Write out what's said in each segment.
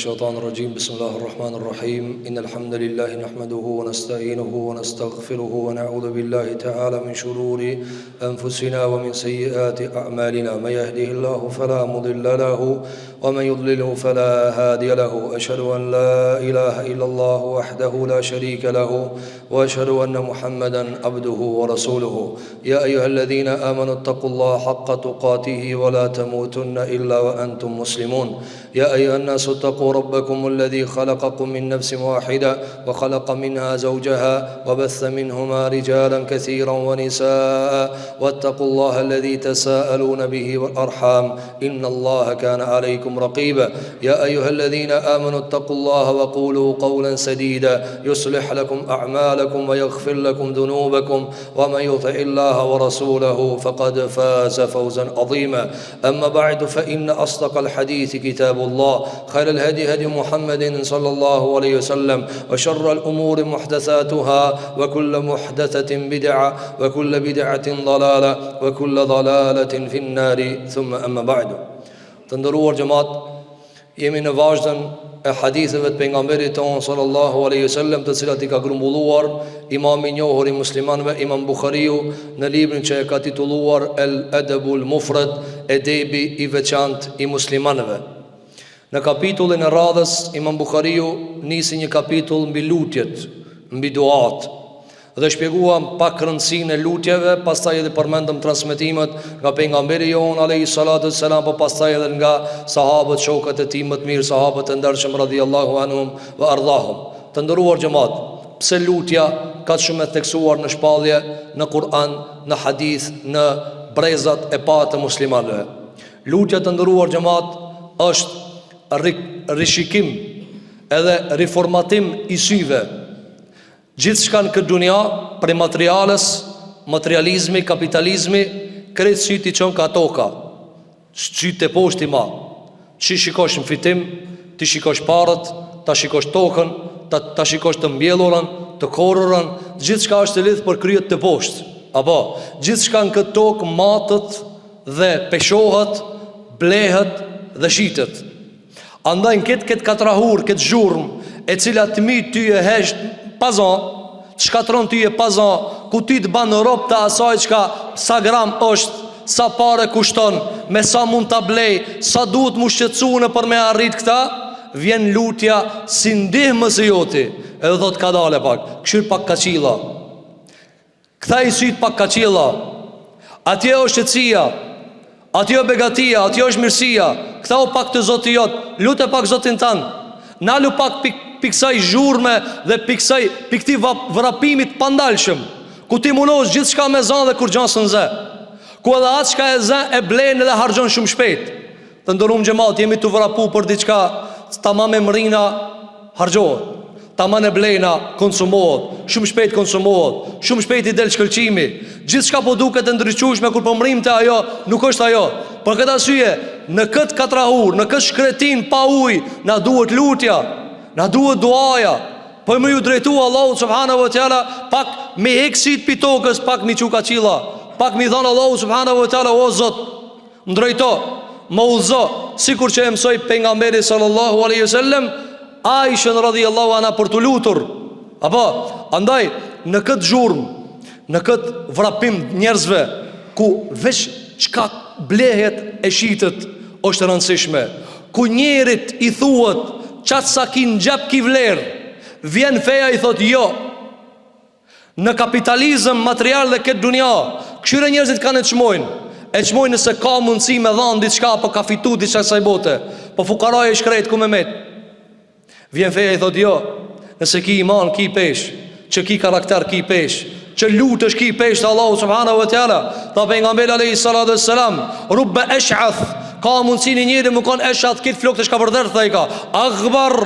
الشيطان الرجيم بسم الله الرحمن الرحيم إن الحمد لله نحمده ونستعينه ونستغفره ونعوذ بالله تعالى من شرور أنفسنا ومن سيئات أعمالنا من يهده الله فلا مضل له ومن يضلله فلا هادي له أشهد أن لا إله إلا الله وحده لا شريك له وأشهد أن محمدا عبده ورسوله يا أيها الذين آمنوا اتقوا الله حق تقاته ولا تموتن إلا وأنتم مسلمون يا أيها الناس اتقوا ربكم الذي خلقكم من نفس واحدة وخلق منها زوجها وبث منهما رجالا كثيرا ونساء واتقوا الله الذي تساءلون به والأرحام إن الله كان عليكم رقيبا يا أيها الذين آمنوا اتقوا الله وقولوا قولا سديدا يصلح لكم أعمالكم ويغفر لكم ذنوبكم ومن يطع الله ورسوله فقد فاز فوزا عظيما أما بعد فإن أصدق الحديث كتاب الله خير الهدي هدي محمد صلى الله عليه وسلم وشر الأمور محدثاتها وكل محدثة بدعة وكل بدعة ضلالة وكل ضلالة في النار ثم أما بعد تندرور جماعت jemi në vazhdën e haditheve të pejgamberit ton sallallahu alaihi wasallam të cilat I ka grumbulluar imam I njohur I muslimanëve Imam Buhariu në librin që e ka titulluar El Adabul Mufrad, edebi I veçantë I muslimanëve. Në kapitullin e radhës Imam Buhariu nisi një kapitull mbi lutjet, mbi duat. Dhe shpjeguam pak rëndësinë e lutjeve, pastaj edhe përmendëm transmetimet nga pejgamberi jon alayhi salatu wassalam, po pastaj edhe nga sahabët, shokët e tij më të mirë, sahabët e ndershëm radhiyallahu anhum wa ardhahum. Të nderuar xhamat, pse lutja ka shumë të theksuar në shpallje, në Kur'an, në hadith, në brezat e pa të muslimanëve. Lutja të nderuar xhamat është rishikim edhe riformatim I syve. Gjithë shka në këtë dunia, prej materiales, materializmi, kapitalizmi, kretë syti qënë ka toka, qytë të poshti ma, që shikosh në fitim, të shikosh parët, të shikosh tokën, të shikosh të mbjellurën, të korurën, gjithë shka është të lidhë për kryet të poshtë. Apo, gjithë shka në këtë tokë matët dhe peshohet, blehet dhe shitët. Andaj në këtë katrahur, këtë zhurmë, e cilat mi ty e heshtë, pazan, të shkatron ty e pazan, ku ty të banë ropë të asaj qka sa gram është, sa pare kushton, me sa mund të blej, sa duhet mu shqetsune për me arrit këta, vjen lutja si ndihmës e joti, edhe do të ka dale pak, këshir pak kaqila, këta I syt pak kaqila, atje është qëtësia, atje është begatia, atje është mirësia, këta o pak të zotë jotë, lutë e pak zotin tanë, nalu pak piksaj zhurme dhe pikti vrapimit pandalshëm, ku ti munosh gjithë shka me zanë dhe kur gjansën zë, ku edhe atë shka e zë e blenë dhe hargjon shumë shpejt. Të ndërum gjemat, jemi të vrapu për diçka, tama me mrina hargjohet, tama me blena konsumohet, shumë shpejt konsumohet, shumë shpejt I del shkëlqimi, gjithë shka po duket e ndryqushme kur po mrim të ajo, nuk është ajo. Për këtë asyje, në këtë katrahur, në këtë shkretin pa uj, na duhet lutja, na duhet duaja, po më ju drejtu Allahu subhanahu wa taala, pak me heksit pitokës, pak mi quka qila, pak mi dhanë Allahu subhanahu wa taala, o Zot, më drejto, më uzo, sikur që e mësoj pejgamberi sallallahu alaihi wasallam Aishën radhiyallahu anha për të lutur. Apo, andaj në këtë zhurmë, në këtë vrapim njerëzve, ku veç çka blehet e shitët është rëndësishme, ku njerit I thuhet qatë sa ki në gjep ki vlerë, vjen feja I thot jo. Në kapitalizm material dhe këtë dunia, këshire njerëzit kanë e qmojnë nëse ka mundësi me dhanë diçka, po ka fitu diçka saj bote, po fukaraj e shkrejt ku me met. Vjen feja I thot jo, nëse ki iman ki pesh, që ki karakter ki pesh, që lutësh ki pesh të Allahu subhanahu wa taala. Tha pejgamberi alayhi salatu wassalam, rubba ash'ath, ka mundësi një njëri më konë eshat këtë flok të shka përdherë, thaj ka aghbar,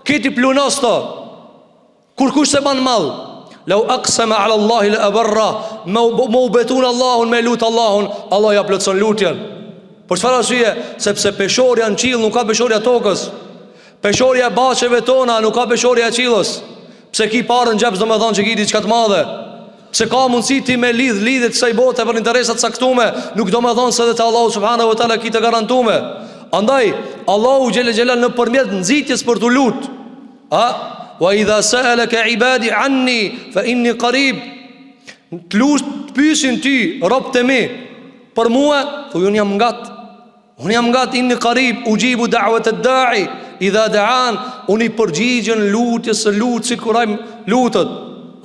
këti plunos të, kur kush se banë malë, lau aqsama ala Allahi lë abarra, më ubetun Allahun, me lutë Allahun, Allah ja plëtson lutjen. Për çfarë arsye? Sepse peshorja në qilë nuk ka peshorja tokës, peshorja basheve tona nuk ka peshorja qilës. Pse ki parë në gjepës do me thonë që ki diçka të madhe, se ka mundësi ti me lidhet kësaj bote për interesat saktume, nuk do me thonë se dhe të Allahu subhanahu wa taala ki të garantume. Andaj Allahu xhelle xhelal në përmjet nxitjes për të lut, wa idha sa'alaka ibadi anni fa inni qarib, të pyesin ty robët e mi për mua, thuaj unë jam ngat, inni qarib ujibu da'wat ad-da'i idha da'an, unë i përgjigjen lutjes së lutësit kur ai lutet.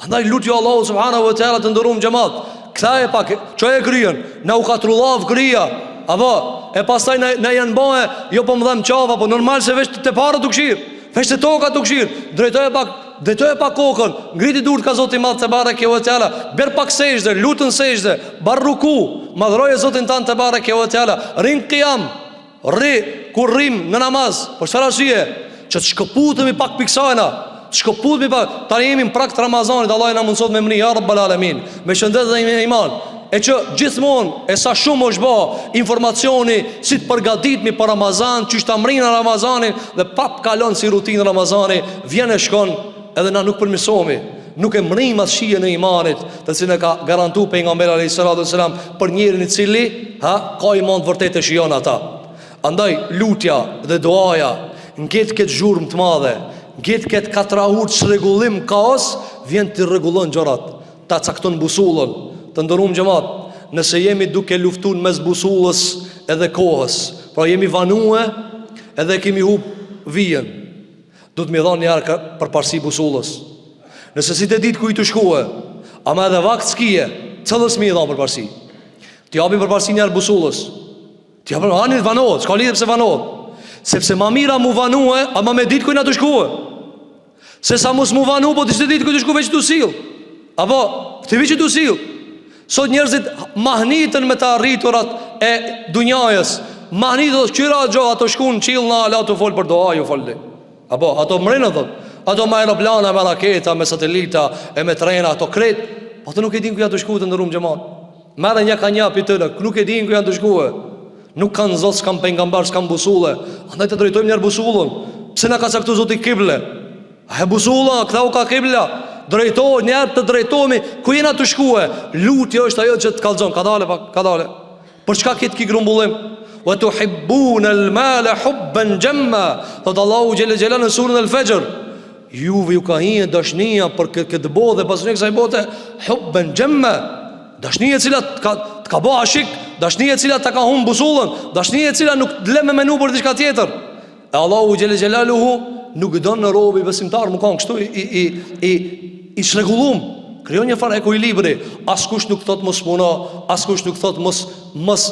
Andaj lutja Allahu subhanahu wa taala të ndërum xhamat. Kthaj pak, çoj e kryen, na u katrullav krija, apo e pastaj na janë bëe, jo po më dham qava, po normal se veç të para të këshir, veç të toka të këshir, drejtoje pak kokën, ngriti durt ka Zoti i Madh te bareke ve teala, ber pak sejdë, lutën sejdë, bar ruku, madhroje Zotin tan te bareke ve teala, rin qiyam, kur rrim në namaz, për çfarë arsye? Që të shkëputemi pak piksana, të shkëputemi pak, tani jemi në prag të Ramazanit, Allah na mundsot me mri ya rabbal alamin, me shëndet dhe me iman. E që gjithmonë, e sa shumë është bë informacioni si të përgatitemi për Ramazan, çish ta mrinë Ramazanin dhe pap kalon si rutinë Ramazani, vjen e shkon, edhe na nuk përmirësohemi, nuk e mrim as shijen e imanit, të cilën e ka garantuar pejgamberi alayhis salatu wasalam për njërin i cili ka iman të vërtetë e shijon ata. Andaj lutja dhe duaja, ngjet këtë zhurmë të madhe, ngjet këtë katrahur çrregullim kaos, vjen të rregullon gjërat, ta cakton busullën. Të ndërum xhamat, nëse jemi duke luftuar mes busullës edhe kohës, pra jemi vanue edhe kemi hub vijen, do të më dhoni arka për parësi busullës. Nëse si të ditë ku i të shkue, ama edhe vakt s'kije, cëllës mi i dhon për parësi. Ti japim për parësi njerë busullës, ti japim anit vanohet, s'ka lidhe pse vanohet, sepse ma mira mu vanue, ama me ditë ku i na të shkue, se sa mus mu vanu, po të që të ditë ku i të shkue veç të sil, apo të veç të sil. Sot njerëzit mahnitën me të arriturat e dunjajës, mahnitën dhe qyra gjohë, ato shkun qilë në ala të folë për doa, ju folë. Apo, ato mrinë dhët, ato me aeroplana, me raketa, me satelita, e me trena, ato kret, po të nuk e din ku janë të shku të ndërum gjemat. Mere një ka një për tëre, nuk e din ku janë të shku. Nuk kanë zot, s'kam pengambar, s'kam busule. Andaj të drejtojmë njerë busullën. Pse na ka caktu zoti kible? A e busullën, këta u ka kibla. Drejtohë, njerë të drejtohemi, ku jena të shkue? Lutja është ajo që të kalzon. Ka dale pak, ka dale. Për çka këtë ki grumbullim? Wa tuhibbuna al-mala hubban jamma. Thot Allahu xhelle xhelal në surën Al-Fajr. Juve ju ka hije dashnia për këtë botë dhe pasuria kësaj bote, hubban jamma. Dashnia e cila të ka bë ashik, dashnia e cila ta ka humb busullën, dashnia e cila nuk le me menu për diçka tjetër. E Allahu xhelle xhelaluhu nuk don në robi besimtar, më kanë kështu i shregullum, krijon një farë ekuilibri, askush nuk thot mos puno, askush nuk thot mos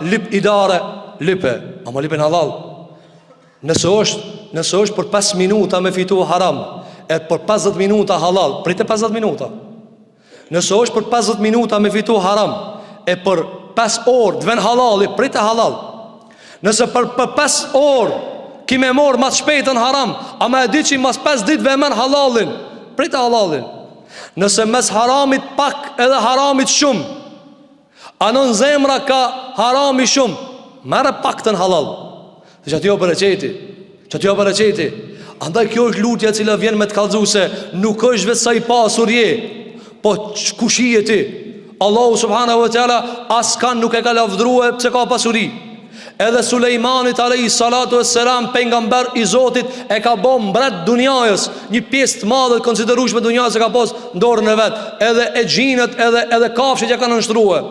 lip idare, lipe, ama lipe në halal. Nëse është për 5 minuta me fitu haram, e për 50 minuta halal, prite 50 minuta. Nëse është për 50 minuta me fitu haram, e për 5 orë dven halali, prite halal. Nëse për 5 orë ki me morë mas shpejtën haram, ama e di që mas 5 dit vemen halalin, prita halalin. Nëse mes haramit pak edhe haramit shumë, anon zemra ka harami shumë, mere pak të në halal. Që ati jo për e qeti, andaj kjo është lutja cila vjen me të kalzuse, nuk është vetë sa i pasur je, po kushije ti. Allahu subhanahu wa ta'ala askan nuk e ka lavdrue pëse ka pasuri. Edhe Sulejmanit alayhi salatu wassalam, pejgamber i Zotit, e ka bën mbret dunjajës, një pjesë të madhe konsiderueshme dunjajës e ka pas në dorën e vet, edhe e xhinët, edhe kafshët që kanë nështruar.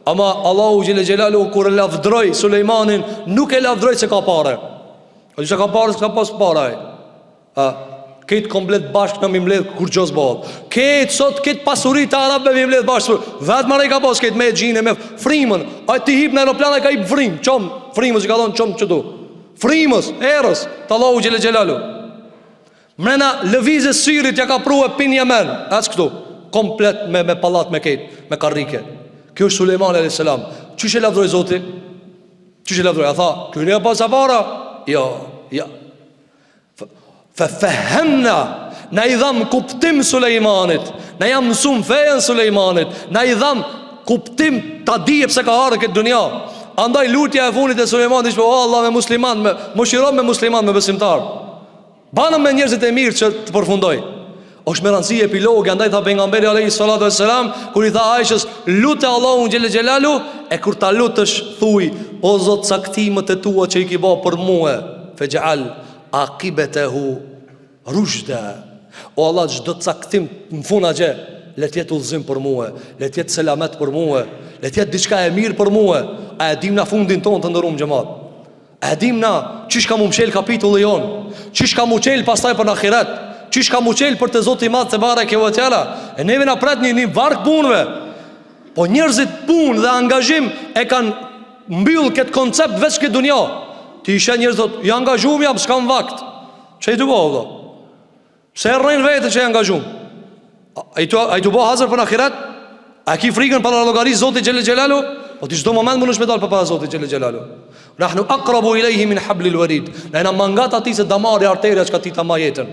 Ama Allahu xhelle xhelalu kur e lavdroi Sulejmanin, nuk e lavdroi se ka parë. A di se ka parë, s'ka pas parë. Këtë komplet bashkë në mi mbledh kur gjos bëhet. Këtë sot, këtë pasuri të arabëve mi mbledh bashkë. Vetë mare ka pas këtë me gjinë, me frimën. A ti hip në aeroplan e ka hip frimë. Qomë, frimës i ka thonë qomë qëtu. Frimës, erës, të Allahu xhelle xhelalu. Mrena lëvizë syrit ja ka pru e pin Jemen. Ecë këtu, komplet me palat me këtë, me karrike. Kjo është Sulejmani alayhis salam. Qysh e lavdroi Zoti? Qysh e lavdroi? A tha, kënë e pas afara? Jo. Fefehemna, na i dham kuptim Sulejmanit, na jam mësum fejen Sulejmanit, na i dham kuptim ta dije pse ka ardhur këtë dunja. Andaj lutja e funit e Sulejmanit ishte: o Allah, me musliman, më shiron me musliman, me besimtar. Banëm me njerëzit e mirë që të përfundoj. Është me rëndësi epilogi, andaj tha pejgamberi alayhi salatu wassalam, kur i tha Aishës, lutë Allahun xhelle xhelalu, E kur ta lutësh thuj: o Zot, caktimet e tua që i ki ba për mua, fej'al aqibetehu rushda. O Allah, çdo caktim në fund agje, le të jetë udhëzim për mua, le të jetë selamet për mua, le të jetë diçka e mirë për mua. A e dim na fundin ton të ndërum xhamat? A e dim na çish ka mu mshel kapitulli jon? Çish ka mu çel pastaj për ahiret? Çish ka mu çel për te Zoti i Madh te bareke ve teala? E neve na pret një varg punëve. Po njerëzit punë dhe angazhim e kanë mbyll këtë koncept veç këtë dunja. Ti ishe njerëz thot, "Ja angazhuam jam, s'kam vakt." Çe i të bëu valla? Pse rrin vetë që angazhum? Ai tu bëu hazër për ahiret? A ki frikën para llogarisë Zotit xhelel xhelalu? Po ti çdo moment mundesh me dal para Zotit xhelel xhelalu. Nahnu aqrabu ilayhi min hablil warid. Ne na mangat atij se damari arteria që ti ta ma jetën.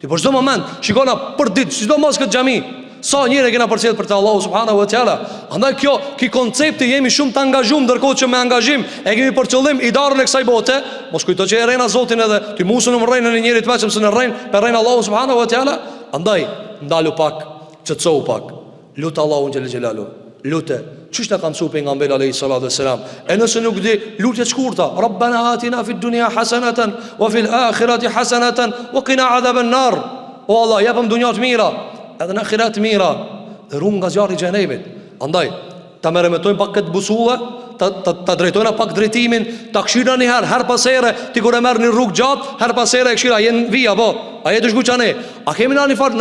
Ti për çdo moment shikona për ditë, sidomos këtë xhami, sa njerë kena përcjell për te Allahu subhanahu wa taala. Andaj ky koncepti jemi shumë të angazhuar, ndërkohë që me angazhim e kemi për qëllim idarën e kësaj bote. Mos kujto që e rrena Zotin edhe ti musun në rrenën e njërit vetëm se në rren, për rren Allahu subhanahu wa taala. Andaj ndalu pak, çetçou pak. Lut Allahun xhelel xhelalu. Lutë, çish ta ka mësuar pejgamberi alayhi salatu wassalam. E nëse nuk di, lutje të shkurta. Rabbana atina fid dunya hasanatan wa fil akhirati hasanatan wa qina adhaban nar. O Allah, japëm dunja të mira, edhe në ahiret të mira, dhe runë nga zjarri i xhenemit. Andaj, ta merremetojmë pak këtë busullë, ta drejtojna pak drejtimin, ta këshira një her pas here, ti kur e merr një rrugë gjatë, her pas here e këshira, jenë vija, po, a jetë shkuqane. A kemi në një farë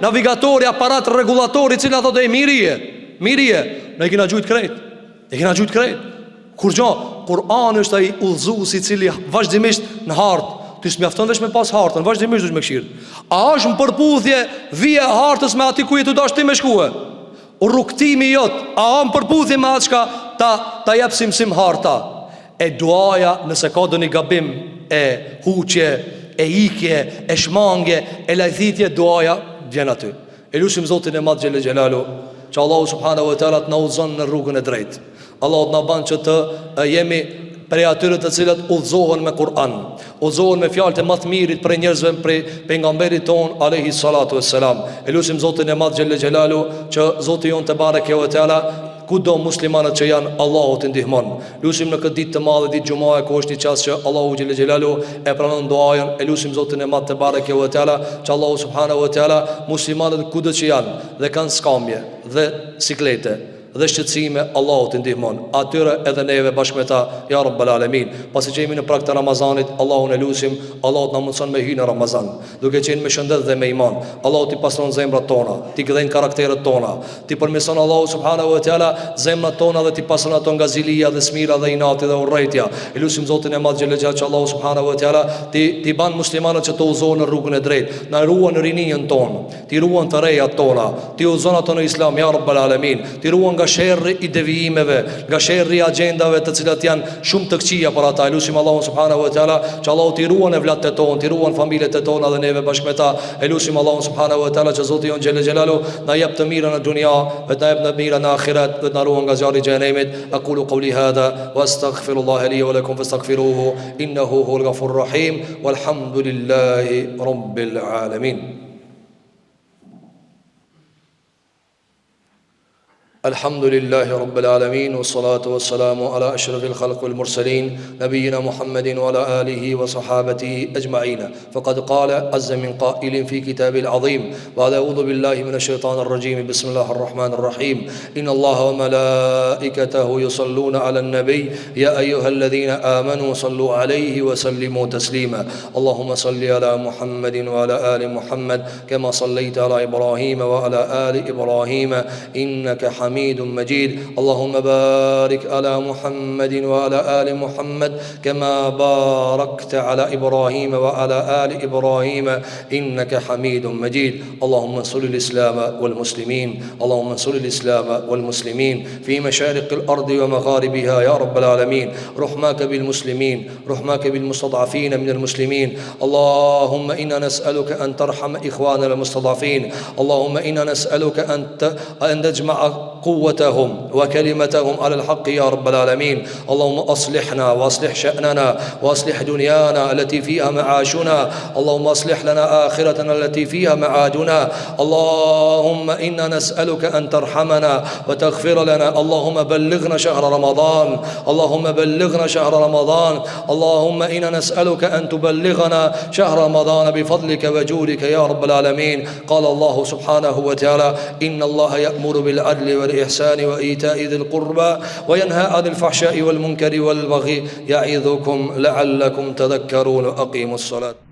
navigatori, aparat regulatori, cila thotë e mirije, ne kena gjujt krejt. Kur gjo, Kur'ani është ai udhëzuesi i cili vazhdimisht në hartë. Ti s'mjafton veç me pas hartën, vazhdimisht duhet me këshirë. A është në përputhje vije hartës me ati ku je të dash ti me shkue? Rrugtimi jot, a në përputhje me atë shka ta jep sim harta? E duaja nëse ka do një gabim, e huqje, e ikje, e shmangje, e lajthitje, duaja vjen aty. E lusim Zotin e Madh xhelel xhelalu, që Allahu subhanahu wa taala të na udhëzon në rrugën e drejtë. Allahu të na bën që të jemi prej atyre të cilët udhëzohen me Kur'an, udhëzohen me fjalët e më të mirit për njerëzve, për pejgamberit ton alayhi salatu wassalam. E lutim Zotin e Madh xhelel xhelalu që Zoti jon te bareke ve teala kudo muslimanët që janë, Allahu të ndihmon. Lutim në këtë ditë të madhe, ditë xumae, ku është një çast që Allahu xhelel xhelalu e pranon duajën. E lutim Zotin e Madh te bareke ve teala që Allahu subhanahu wa taala muslimanët kudo që janë dhe kanë skamje dhe siklete dhe shqetësime, Allahu të ndihmon atyre edhe neve bashkë me ta, ja rabbal alamin. Pasi që jemi në prag të Ramazanit, Allahun e lutim, Allahu na mundson me hyrë në Ramazan, duke qenë me shëndet dhe me iman. Allahu ti pastron zemrat tona, ti gdhen karakteret tona, ti përmirëson Allahu subhanahu wa taala zemrat tona dhe ti pastron ato nga zilia dhe smira dhe inati dhe urrëtia. E lutim Zotin e Madh xhelel xhelal që Allahu subhanahu wa taala ti ban muslimanët që të udhëzohen në rrugën e drejtë, na ruan rinjën tonë, ti ruan të rejat tona, ti udhëzon ato në Islam, ja rabbal alamin. Ti ruan nga sherri i devijimeve, nga sherri i agjendave të cilat janë shumë të këqija për ata. Lutim Allahun subhanahu wa taala që Allahu t'i ruan evlatët tonë, t'i ruan familjet e tona dhe neve bashkë me ta. E lutim Allahun subhanahu wa taala që Zoti jon xhelel xhelalu na jep të mirën në dunja, dhe na jep të mirën në ahiret, dhe na ruan nga zjarri i xhenemit. Aqulu qawli hadha wastaghfirullaha li wa lakum fastaghfiruhu innahu huwal ghafurur rahim walhamdulillahi rabbil alamin. الحمد لله رب العالمين والصلاة والسلام على أشرف الخلق والمرسلين نبينا محمد وعلى آله وصحابته أجمعين. فقد قال عز من قائل في كتاب العظيم بعد أعوذ بالله من الشيطان الرجيم بسم الله الرحمن الرحيم إن الله وملائكته يصلون على النبي يا أيها الذين آمنوا صلوا عليه وسلموا تسليما اللهم صل على محمد وعلى آل محمد كما صليت على إبراهيم وعلى آل إبراهيم إنك حميد مجيد اللهم بارك على محمد وعلى آل محمد كما باركت على إبراهيم وعلى آل إبراهيم إنك حميد مجيد اللهم انصر الإسلام والمسلمين اللهم انصر الإسلام والمسلمين في مشارق الأرض ومغاربها يا رب العالمين رحمك بالمسلمين رحمك بالمستضعفين من المسلمين اللهم إنا نسألك أن ترحم إخواننا المستضعفين اللهم إنا نسألك أن تجمع قوتهم وكلمتهم على الحق يا رب العالمين. اللهم أصلحنا وأصلح شأننا وأصلح دنيانا التي فيها معاشنا. اللهم أصلح لنا آخرتنا التي فيها معادنا. اللهم إنا نسألك أن ترحمنا وتغفر لنا. اللهم بلغنا شهر رمضان، اللهم بلغنا شهر رمضان. اللهم إنا نسألك أن تبلغنا شهر رمضان بفضلك وجودك يا رب العالمين. قال الله سبحانه وتعالى: إن الله يأمر بالعدل والإحسان وإيتاء ذي القربى وينهى عن الفحشاء والمنكر والبغي يعظكم لعلكم تذكرون. أقيموا الصلاة.